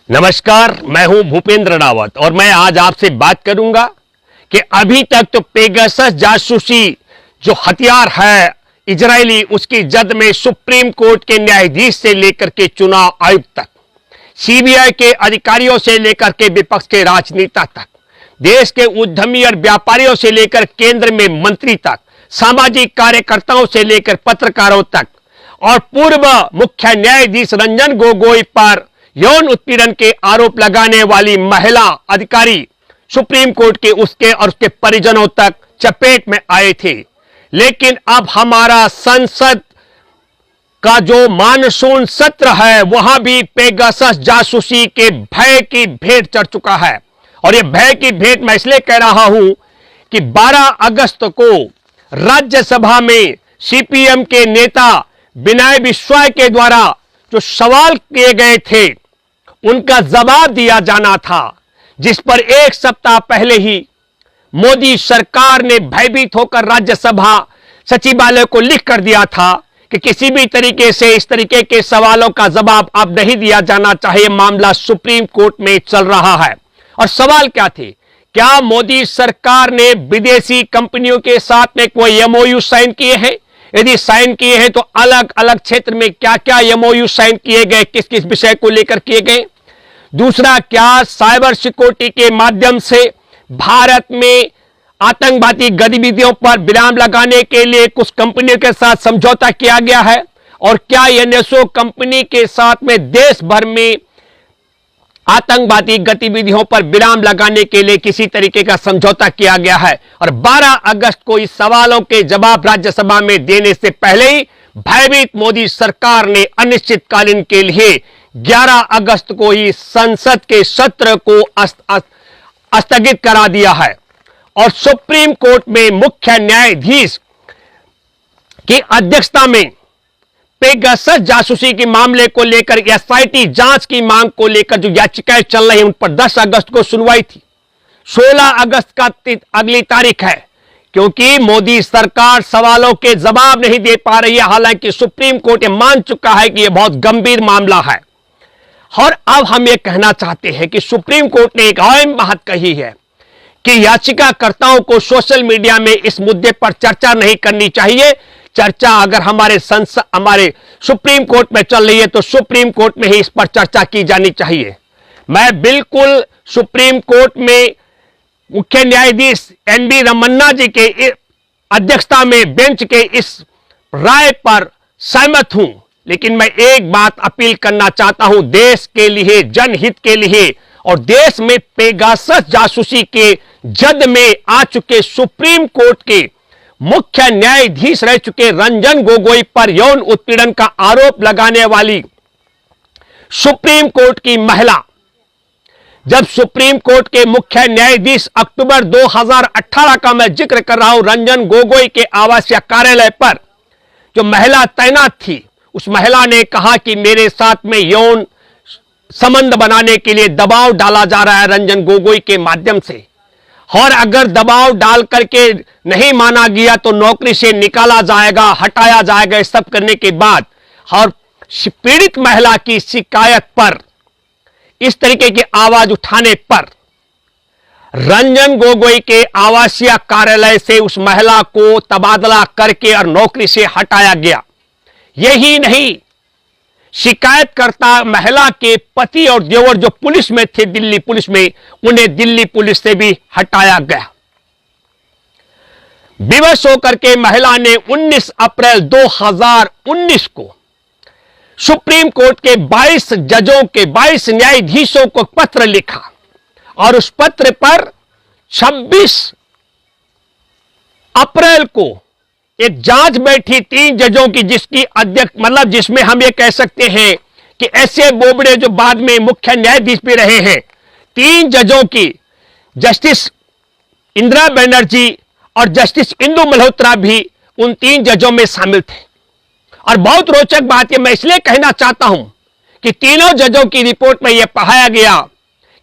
नमस्कार, मैं हूं भूपेंद्र रावत और मैं आज आपसे बात करूंगा कि अभी तक तो पेगासस जासूसी जो हथियार है इजरायली, उसकी जद में सुप्रीम कोर्ट के न्यायाधीश से लेकर के चुनाव आयुक्त तक, सीबीआई के अधिकारियों से लेकर के विपक्ष के राजनेता तक, देश के उद्यमी और व्यापारियों से लेकर केंद्र में मंत्री तक, सामाजिक कार्यकर्ताओं से लेकर पत्रकारों तक और पूर्व मुख्य न्यायाधीश रंजन गोगोई पर यौन उत्पीड़न के आरोप लगाने वाली महिला अधिकारी सुप्रीम कोर्ट के उसके और उसके परिजनों तक चपेट में आए थे। लेकिन अब हमारा संसद का जो मानसून सत्र है वहां भी पेगासस जासूसी के भय की भेंट चढ़ चुका है। और यह भय की भेंट मैं इसलिए कह रहा हूं कि 12 अगस्त को राज्यसभा में सीपीएम के नेता विनय बिश्नोई के द्वारा जो सवाल किए गए थे उनका जवाब दिया जाना था, जिस पर एक सप्ताह पहले ही मोदी सरकार ने भयभीत होकर राज्यसभा सचिवालय को लिख कर दिया था कि किसी भी तरीके से इस तरीके के सवालों का जवाब अब नहीं दिया जाना चाहिए, मामला सुप्रीम कोर्ट में चल रहा है। और सवाल क्या थे? क्या मोदी सरकार ने विदेशी कंपनियों के साथ में कोई एमओयू साइन किए हैं? यदि साइन किए हैं तो अलग अलग क्षेत्र में क्या क्या एमओयू साइन किए गए, किस किस विषय को लेकर किए गए? दूसरा, क्या साइबर सिक्योरिटी के माध्यम से भारत में आतंकवादी गतिविधियों पर विराम लगाने के लिए कुछ कंपनियों के साथ समझौता किया गया है? और क्या एनएसओ कंपनी के साथ में देश भर में आतंकवादी गतिविधियों पर विराम लगाने के लिए किसी तरीके का समझौता किया गया है? और 12 अगस्त को इस सवालों के जवाब राज्यसभा में देने से पहले ही भयभीत मोदी सरकार ने अनिश्चितकालीन के लिए 11 अगस्त को ही संसद के सत्र को स्थगित करा दिया है। और सुप्रीम कोर्ट में मुख्य न्यायाधीश की अध्यक्षता में पेगासस जासूसी के मामले को लेकर एसआईटी जांच की मांग को लेकर जो याचिकाएं चल रही हैं उन पर 10 अगस्त को सुनवाई थी। 16 अगस्त का अगली तारीख है, क्योंकि मोदी सरकार सवालों के जवाब नहीं दे पा रही है। हालांकि सुप्रीम कोर्ट ये मान चुका है कि यह बहुत गंभीर मामला है। और अब हम ये कहना चाहते हैं कि सुप्रीम कोर्ट ने एक अहम बात कही है कि याचिकाकर्ताओं को सोशल मीडिया में इस मुद्दे पर चर्चा नहीं करनी चाहिए। चर्चा अगर हमारे सुप्रीम कोर्ट में चल रही है तो सुप्रीम कोर्ट में ही इस पर चर्चा की जानी चाहिए। मैं बिल्कुल सुप्रीम कोर्ट में मुख्य न्यायाधीश एनवी रमन्ना जी के अध्यक्षता में बेंच के इस राय पर सहमत हूं, लेकिन मैं एक बात अपील करना चाहता हूं देश के लिए, जनहित के लिए, और देश में पेगासस जासूसी के जद में आ चुके सुप्रीम कोर्ट के मुख्य न्यायाधीश रह चुके रंजन गोगोई पर यौन उत्पीड़न का आरोप लगाने वाली सुप्रीम कोर्ट की महिला, जब सुप्रीम कोर्ट के मुख्य न्यायाधीश अक्टूबर 2018 का मैं जिक्र कर रहा हूं, रंजन गोगोई के आवासीय कार्यालय पर जो महिला तैनात थी, उस महिला ने कहा कि मेरे साथ में यौन संबंध बनाने के लिए दबाव डाला जा रहा है रंजन गोगोई के माध्यम से, और अगर दबाव डाल करके नहीं माना गया तो नौकरी से निकाला जाएगा, हटाया जाएगा। सब करने के बाद और पीड़ित महिला की शिकायत पर, इस तरीके की आवाज उठाने पर रंजन गोगोई के आवासीय कार्यालय से उस महिला को तबादला करके और नौकरी से हटाया गया। यही नहीं, शिकायतकर्ता महिला के पति और देवर जो पुलिस में थे, दिल्ली पुलिस में, उन्हें दिल्ली पुलिस से भी हटाया गया। विवश होकर के महिला ने 19 अप्रैल 2019 को सुप्रीम कोर्ट के 22 जजों के 22 न्यायाधीशों को पत्र लिखा और उस पत्र पर 26 अप्रैल को एक जांच बैठी 3 जजों की, जिसकी अध्यक्ष मतलब जिसमें हम ये कह सकते हैं कि ऐसे बोबड़े जो बाद में मुख्य न्यायाधीश भी रहे हैं, 3 जजों की, जस्टिस इंदिरा बनर्जी और जस्टिस इंदु मल्होत्रा भी उन 3 जजों में शामिल थे। और बहुत रोचक बात यह मैं इसलिए कहना चाहता हूं कि तीनों जजों की रिपोर्ट में यह पाया गया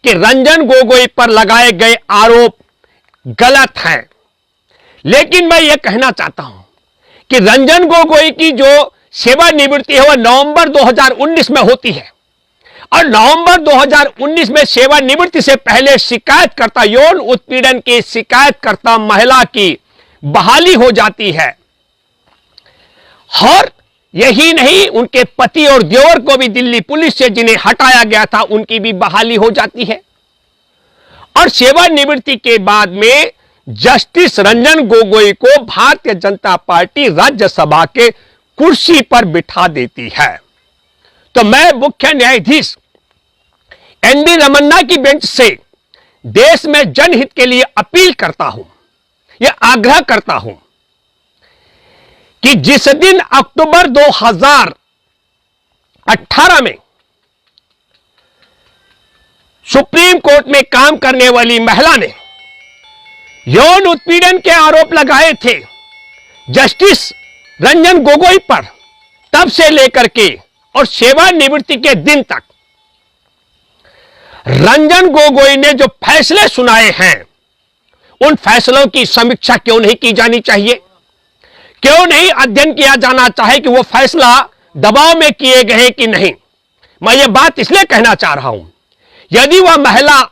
कि रंजन गोगोई पर लगाए गए आरोप गलत हैं। लेकिन मैं यह कहना चाहता हूं कि रंजन गोगोई की जो सेवानिवृत्ति है वह नवंबर 2019 में होती है और नवंबर 2019 में सेवानिवृत्ति से पहले शिकायतकर्ता यौन उत्पीड़न की शिकायतकर्ता महिला की बहाली हो जाती है। और यही नहीं, उनके पति और देवर को भी दिल्ली पुलिस से जिन्हें हटाया गया था उनकी भी बहाली हो जाती है। और सेवानिवृत्ति के बाद में जस्टिस रंजन गोगोई को भारतीय जनता पार्टी राज्यसभा के कुर्सी पर बिठा देती है। तो मैं मुख्य न्यायाधीश एन.वी. रमन्ना की बेंच से देश में जनहित के लिए अपील करता हूं, यह आग्रह करता हूं कि जिस दिन अक्टूबर 2018 में सुप्रीम कोर्ट में काम करने वाली महिला ने यौन उत्पीड़न के आरोप लगाए थे जस्टिस रंजन गोगोई पर, तब से लेकर के और सेवानिवृत्ति के दिन तक रंजन गोगोई ने जो फैसले सुनाए हैं उन फैसलों की समीक्षा क्यों नहीं की जानी चाहिए? क्यों नहीं अध्ययन किया जाना चाहिए कि वो फैसला दबाव में किए गए कि नहीं? मैं ये बात इसलिए कहना चाह रहा हूं, यदि वह महिला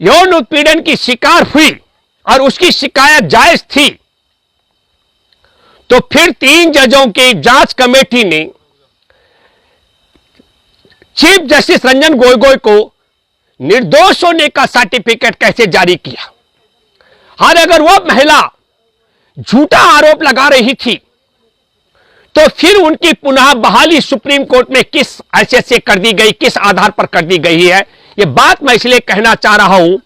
यौन उत्पीड़न की शिकार हुई और उसकी शिकायत जायज थी, तो फिर 3 जजों की जांच कमेटी ने चीफ जस्टिस रंजन गोगोई को निर्दोष होने का सर्टिफिकेट कैसे जारी किया? और अगर वह महिला झूठा आरोप लगा रही थी तो फिर उनकी पुनः बहाली सुप्रीम कोर्ट में किस हैसियत से कर दी गई, किस आधार पर कर दी गई है? यह बात मैं इसलिए कहना चाह रहा हूं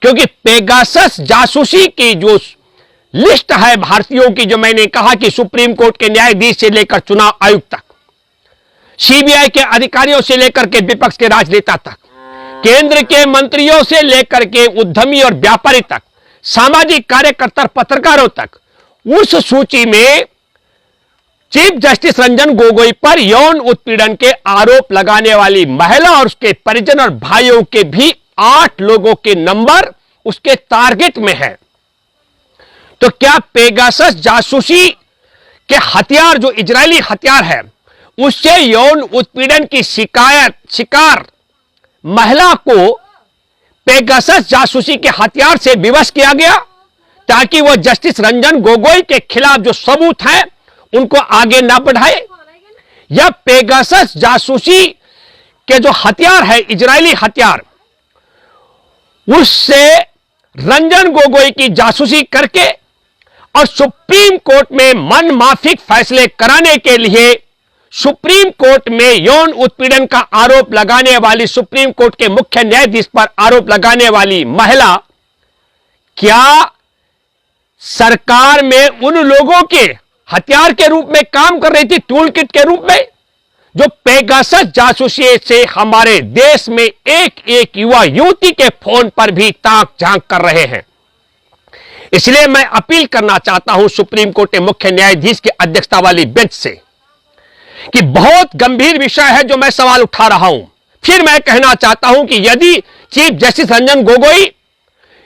क्योंकि पेगासस जासूसी की जो लिस्ट है भारतीयों की, जो मैंने कहा कि सुप्रीम कोर्ट के न्यायाधीश से लेकर चुनाव आयुक्त तक, सीबीआई के अधिकारियों से लेकर के विपक्ष के राजनेता तक, केंद्र के मंत्रियों से लेकर के उद्यमी और व्यापारी तक, सामाजिक कार्यकर्ता पत्रकारों तक, उस सूची में चीफ जस्टिस रंजन गोगोई पर यौन उत्पीड़न के आरोप लगाने वाली महिला और उसके परिजन और भाइयों के भी 8 लोगों के नंबर उसके टारगेट में है। तो क्या पेगासस जासूसी के हथियार, जो इजरायली हथियार है, उससे यौन उत्पीड़न की शिकार महिला को पेगासस जासूसी के हथियार से विवश किया गया ताकि वह जस्टिस रंजन गोगोई के खिलाफ जो सबूत हैं उनको आगे ना बढ़ाए? या पेगासस जासूसी के जो हथियार है, इजरायली हथियार, उससे रंजन गोगोई की जासूसी करके और सुप्रीम कोर्ट में मनमाफिक फैसले कराने के लिए सुप्रीम कोर्ट में यौन उत्पीड़न का आरोप लगाने वाली, सुप्रीम कोर्ट के मुख्य न्यायाधीश पर आरोप लगाने वाली महिला क्या सरकार में उन लोगों के हथियार के रूप में काम कर रही थी, टूल किट के रूप में, जो पेगासस जासूसी से हमारे देश में एक एक युवा युवती के फोन पर भी ताक झांक कर रहे हैं? इसलिए मैं अपील करना चाहता हूं सुप्रीम कोर्ट के मुख्य न्यायाधीश की अध्यक्षता वाली बेंच से कि बहुत गंभीर विषय है जो मैं सवाल उठा रहा हूं। फिर मैं कहना चाहता हूं कि यदि चीफ जस्टिस रंजन गोगोई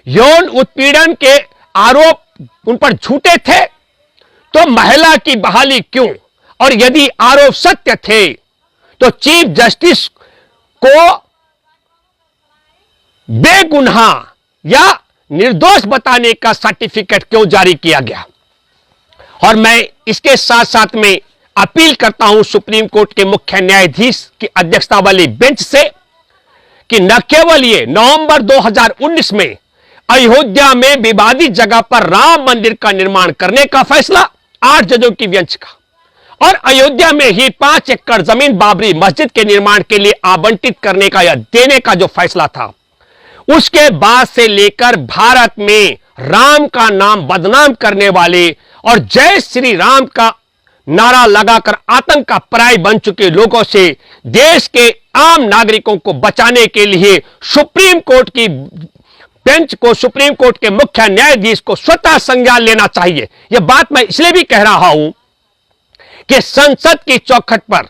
यौन उत्पीड़न के आरोप उन पर झूठे थे तो महिला की बहाली क्यों? और यदि आरोप सत्य थे तो चीफ जस्टिस को बेगुनाह या निर्दोष बताने का सर्टिफिकेट क्यों जारी किया गया? और मैं इसके साथ साथ में अपील करता हूं सुप्रीम कोर्ट के मुख्य न्यायाधीश की अध्यक्षता वाली बेंच से कि न केवल ये नवंबर 2019 में अयोध्या में विवादित जगह पर राम मंदिर का निर्माण करने का फैसला 8 जजों की बेंच का, और अयोध्या में ही 5 एकड़ जमीन बाबरी मस्जिद के निर्माण के लिए आवंटित करने का या देने का जो फैसला था, उसके बाद से लेकर भारत में राम का नाम बदनाम करने वाले और जय श्री राम का नारा लगाकर आतंक का पर्याय बन चुके लोगों से देश के आम नागरिकों को बचाने के लिए सुप्रीम कोर्ट की बेंच को, सुप्रीम कोर्ट के मुख्य न्यायाधीश को स्वतः संज्ञान लेना चाहिए। यह बात मैं इसलिए भी कह रहा हूं कि संसद की चौखट पर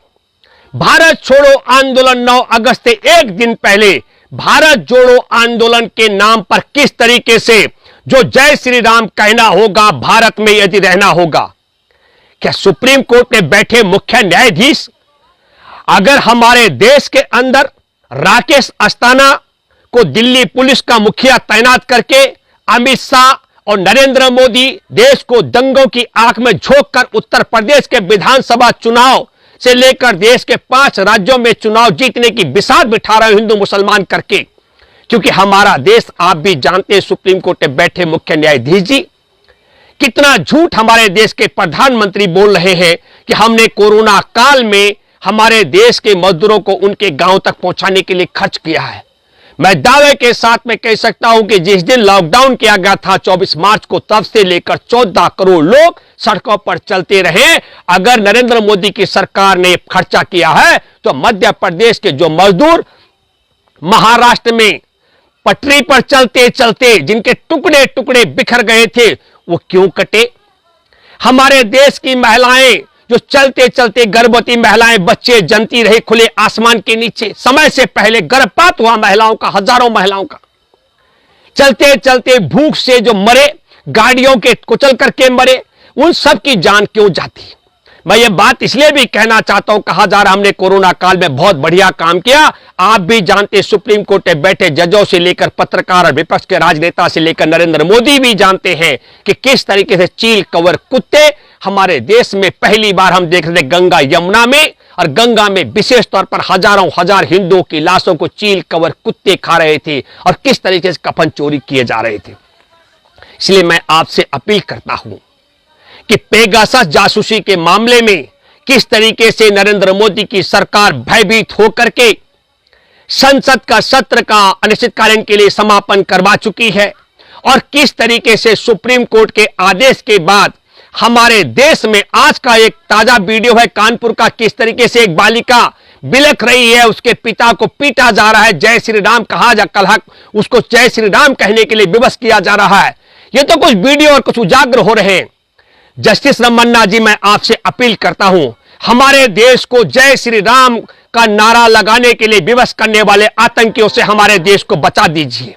भारत छोड़ो आंदोलन 9 अगस्त से एक दिन पहले भारत जोड़ो आंदोलन के नाम पर किस तरीके से जो जय श्री राम कहना होगा भारत में यदि रहना होगा, क्या सुप्रीम कोर्ट में बैठे मुख्य न्यायाधीश अगर हमारे देश के अंदर राकेश अस्थाना को दिल्ली पुलिस का मुखिया तैनात करके अमित शाह और नरेंद्र मोदी देश को दंगों की आंख में झोंककर उत्तर प्रदेश के विधानसभा चुनाव से लेकर देश के 5 राज्यों में चुनाव जीतने की बिसात बिठा रहे हिंदू मुसलमान करके, क्योंकि हमारा देश आप भी जानते हैं, सुप्रीम कोर्ट में बैठे मुख्य न्यायाधीश जी कितना झूठ हमारे देश के प्रधानमंत्री बोल रहे हैं कि हमने कोरोना काल में हमारे देश के मजदूरों को उनके गांव तक पहुंचाने के लिए खर्च किया है। मैं दावे के साथ में कह सकता हूं कि जिस दिन लॉकडाउन किया गया था 24 मार्च को, तब से लेकर 14 करोड़ लोग सड़कों पर चलते रहे। अगर नरेंद्र मोदी की सरकार ने खर्चा किया है तो मध्य प्रदेश के जो मजदूर महाराष्ट्र में पटरी पर चलते चलते जिनके टुकड़े टुकड़े बिखर गए थे वो क्यों कटे? हमारे देश की महिलाएं जो चलते चलते गर्भवती महिलाएं बच्चे जनती रहे खुले आसमान के नीचे, समय से पहले गर्भपात हुआ महिलाओं का, हजारों महिलाओं का, चलते चलते भूख से जो मरे, गाड़ियों के कुचल करके मरे, उन सब की जान क्यों जाती? मैं ये बात इसलिए भी कहना चाहता हूं, कहा जा रहा हमने कोरोना काल में बहुत बढ़िया काम किया। आप भी जानते, सुप्रीम कोर्ट में बैठे जजों से लेकर पत्रकार और विपक्ष के राजनेता से लेकर नरेंद्र मोदी भी जानते हैं कि किस तरीके से चील कवर कुत्ते हमारे देश में पहली बार हम देख रहे थे गंगा यमुना में, और गंगा में विशेष तौर पर हजारों हजार हिंदुओं की लाशों को चील कवर कुत्ते खा रहे थे और किस तरीके से कफन चोरी किए जा रहे थे। इसलिए मैं आपसे अपील करता हूं कि पेगासस जासूसी के मामले में किस तरीके से नरेंद्र मोदी की सरकार भयभीत होकर के संसद का सत्र का अनिश्चितकालीन के लिए समापन करवा चुकी है, और किस तरीके से सुप्रीम कोर्ट के आदेश के बाद हमारे देश में आज का एक ताजा वीडियो है कानपुर का, किस तरीके से एक बालिका बिलख रही है, उसके पिता को पीटा जा रहा है, जय श्री राम कहा जा, कल उसको जय श्री राम कहने के लिए विवश किया जा रहा है। ये तो कुछ वीडियो और कुछ उजागर हो रहे हैं। जस्टिस रमन्ना जी, मैं आपसे अपील करता हूं, हमारे देश को जय श्री राम का नारा लगाने के लिए विवश करने वाले आतंकियों से हमारे देश को बचा दीजिए।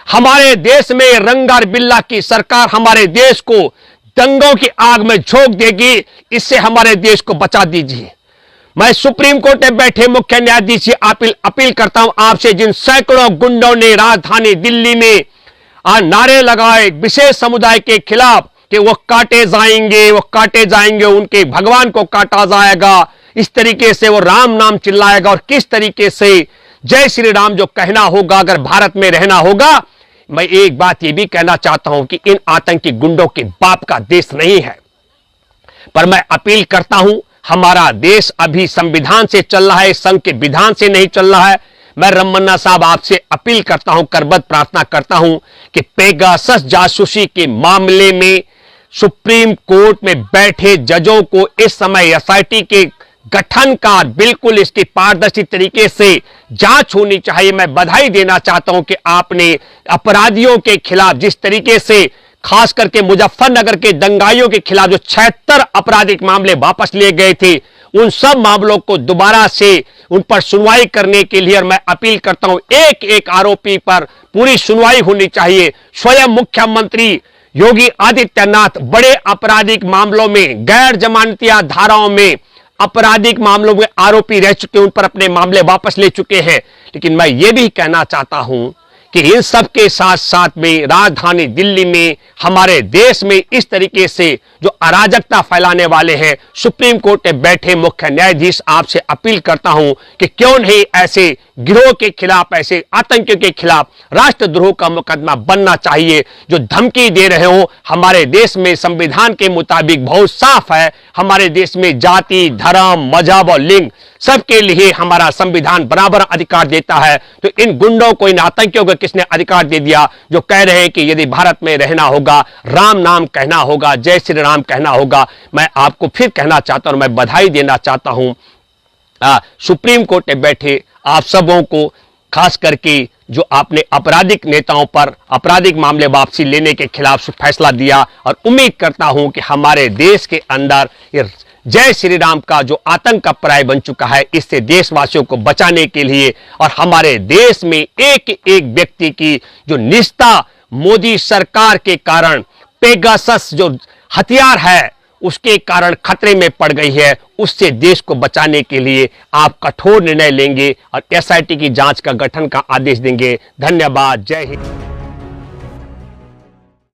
हमारे देश में रंगार बिल्ला की सरकार हमारे देश को दंगों की आग में झोंक देगी, इससे हमारे देश को बचा दीजिए। मैं सुप्रीम कोर्ट में बैठे मुख्य न्यायाधीश अपील करता हूं आपसे, जिन सैकड़ों गुंडों ने राजधानी दिल्ली में नारे लगाए विशेष समुदाय के खिलाफ कि वो काटे जाएंगे, उनके भगवान को काटा जाएगा, इस तरीके से वो राम नाम चिल्लाएगा, और किस तरीके से जय श्री राम जो कहना होगा अगर भारत में रहना होगा। मैं एक बात ये भी कहना चाहता हूं कि इन आतंकी गुंडों के बाप का देश नहीं है, पर मैं अपील करता हूं, हमारा देश अभी संविधान से चल रहा है, संघ के विधान से नहीं चल रहा है। मैं रमन्ना साहब आपसे अपील करता हूं, करबद्ध प्रार्थना करता हूं कि पेगासस जासूसी के मामले में सुप्रीम कोर्ट में बैठे जजों को इस समय एसआईटी के गठन का बिल्कुल इसकी पारदर्शी तरीके से जांच होनी चाहिए। मैं बधाई देना चाहता हूं कि आपने अपराधियों के खिलाफ जिस तरीके से, खास करके मुजफ्फरनगर के दंगाइयों के खिलाफ जो 76 आपराधिक मामले वापस लिए गए थे, उन सब मामलों को दोबारा से उन पर सुनवाई करने के लिए, और मैं अपील करता हूं एक एक आरोपी पर पूरी सुनवाई होनी चाहिए। स्वयं मुख्यमंत्री योगी आदित्यनाथ बड़े आपराधिक मामलों में, गैर जमानतिया धाराओं में आपराधिक मामलों में आरोपी रह चुके, उन पर अपने मामले वापस ले चुके हैं। लेकिन मैं ये भी कहना चाहता हूं कि इन सब के साथ साथ में राजधानी दिल्ली में, हमारे देश में इस तरीके से जो अराजकता फैलाने वाले हैं, सुप्रीम कोर्ट में बैठे मुख्य न्यायाधीश आपसे अपील करता हूं कि क्यों नहीं ऐसे गिरोह के खिलाफ, ऐसे आतंकियों के खिलाफ राष्ट्रद्रोह का मुकदमा बनना चाहिए, जो धमकी दे रहे हो। हमारे देश में संविधान के मुताबिक बहुत साफ है, हमारे देश में जाति, धर्म, मजहब और लिंग सबके लिए हमारा संविधान बराबर अधिकार देता है। तो इन गुंडों को, इन आतंकियों को किसने अधिकार दे दिया जो कह रहे हैं कि यदि भारत में रहना होगा, राम नाम कहना होगा, जय श्री राम कहना होगा। मैं आपको फिर कहना चाहता हूं, मैं बधाई देना चाहता हूं सुप्रीम कोर्ट में बैठे आप सबों को, खास करके जो आपने आपराधिक नेताओं पर आपराधिक मामले वापसी लेने के खिलाफ फैसला दिया, और उम्मीद करता हूं कि हमारे देश के अंदर जय श्री राम का जो आतंक का पर्याय बन चुका है, इससे देशवासियों को बचाने के लिए और हमारे देश में एक एक व्यक्ति की जो निष्ठा मोदी सरकार के कारण पेगासस जो हथियार है उसके कारण खतरे में पड़ गई है, उससे देश को बचाने के लिए आप कठोर निर्णय लेंगे और एसआईटी की जांच का गठन का आदेश देंगे। धन्यवाद। जय हिंद।